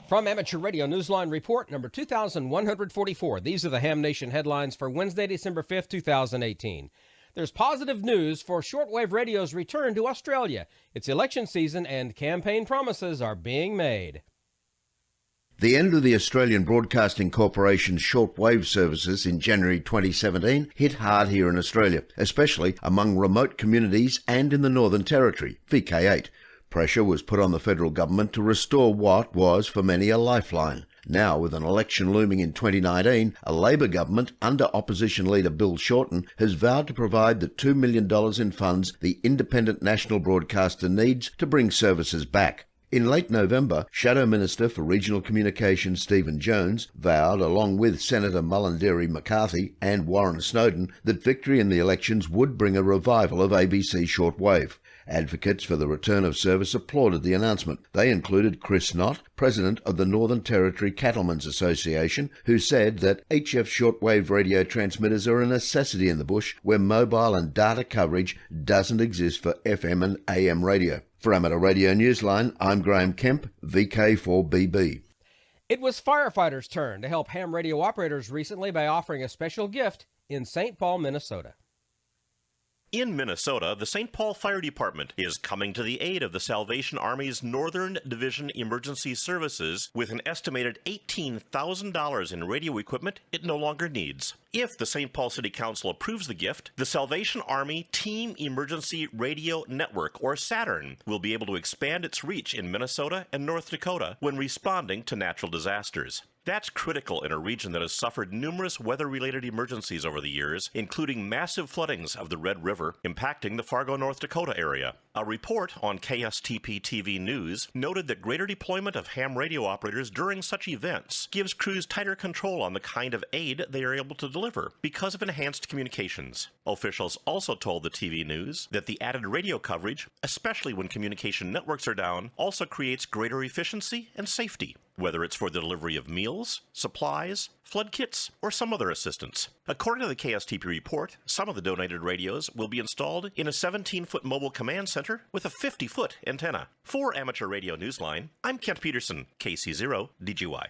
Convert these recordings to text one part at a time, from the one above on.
From Amateur Radio Newsline Report number 2144, these are the Ham Nation headlines for Wednesday, December 5th, 2018. There's positive news for shortwave radio's return to Australia. It's election season and campaign promises are being made. The end of the Australian Broadcasting Corporation's shortwave services in January 2017 hit hard here in Australia, especially among remote communities and in the Northern Territory, VK8. Pressure was put on the federal government to restore what was for many a lifeline. Now, with an election looming in 2019, a Labor government under opposition leader Bill Shorten has vowed to provide the $2 million in funds the independent national broadcaster needs to bring services back. In late November, Shadow Minister for Regional Communications Stephen Jones vowed, along with Senator Mullenderry McCarthy and Warren Snowden, that victory in the elections would bring a revival of ABC shortwave. Advocates for the return of service applauded the announcement. They included Chris Knott, president of the Northern Territory Cattlemen's Association, who said that HF shortwave radio transmitters are a necessity in the bush where mobile and data coverage doesn't exist for FM and AM radio. For Amateur Radio Newsline, I'm Graham Kemp, VK4BB. It was firefighters' turn to help ham radio operators recently by offering a special gift in St. Paul, Minnesota. In Minnesota, the St. Paul Fire Department is coming to the aid of the Salvation Army's Northern Division Emergency Services with an estimated $18,000 in radio equipment it no longer needs. If the St. Paul City Council approves the gift, the Salvation Army Team Emergency Radio Network, or SATERN, will be able to expand its reach in Minnesota and North Dakota when responding to natural disasters. That's critical in a region that has suffered numerous weather-related emergencies over the years, including massive floodings of the Red River impacting the Fargo, North Dakota area. A report on KSTP TV News noted that greater deployment of ham radio operators during such events gives crews tighter control on the kind of aid they are able to deliver because of enhanced communications. Officials also told the TV News that the added radio coverage, especially when communication networks are down, also creates greater efficiency and safety, whether it's for the delivery of meals, supplies, flood kits, or some other assistance. According to the KSTP report, some of the donated radios will be installed in a 17-foot mobile command center with a 50-foot antenna. For Amateur Radio Newsline, I'm Kent Peterson, KC0DGY.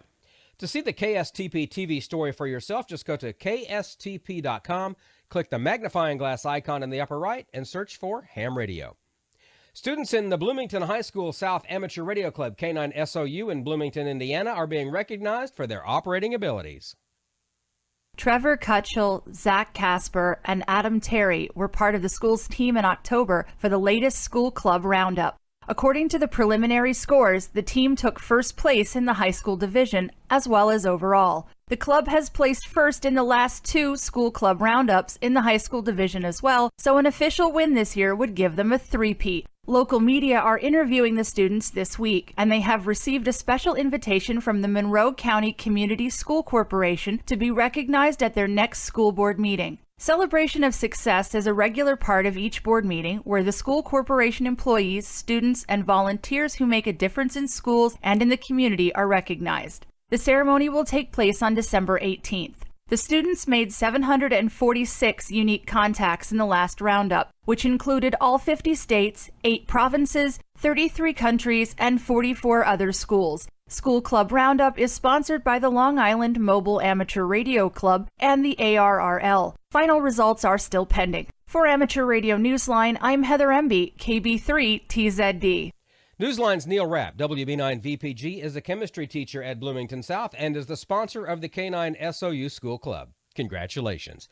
To see the KSTP TV story for yourself, just go to kstp.com, click the magnifying glass icon in the upper right, and search for Ham Radio. Students in the Bloomington High School South Amateur Radio Club K9SOU in Bloomington, Indiana are being recognized for their operating abilities. Trevor Kutchell, Zach Casper, and Adam Terry were part of the school's team in October for the latest school club roundup. According to the preliminary scores, the team took first place in the high school division as well as overall. The club has placed first in the last two school club roundups in the high school division as well, so an official win this year would give them a three-peat. Local media are interviewing the students this week, and they have received a special invitation from the Monroe County Community School Corporation to be recognized at their next school board meeting. Celebration of success is a regular part of each board meeting where the school corporation employees, students, and volunteers who make a difference in schools and in the community are recognized. The ceremony will take place on December 18th. The students made 746 unique contacts in the last roundup, which included all 50 states, 8 provinces, 33 countries, and 44 other schools. School Club Roundup is sponsored by the Long Island Mobile Amateur Radio Club and the ARRL. Final results are still pending. For Amateur Radio Newsline, I'm Heather Emby, KB3TZD. Newsline's Neil Rapp, WB9VPG, is a chemistry teacher at Bloomington South and is the sponsor of the K9SOU School Club. Congratulations.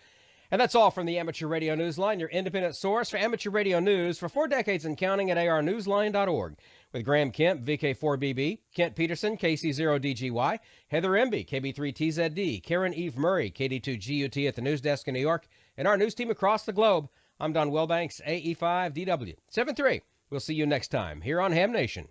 And that's all from the Amateur Radio Newsline, your independent source for amateur radio news for 4 decades and counting at arnewsline.org. With Graham Kemp, VK4BB, Kent Peterson, KC0DGY, Heather Emby, KB3TZD, Karen Eve Murray, KD2GUT at the news desk in New York, and our news team across the globe. I'm Don Wilbanks, AE5DW. 7-3. We'll see you next time here on Ham Nation.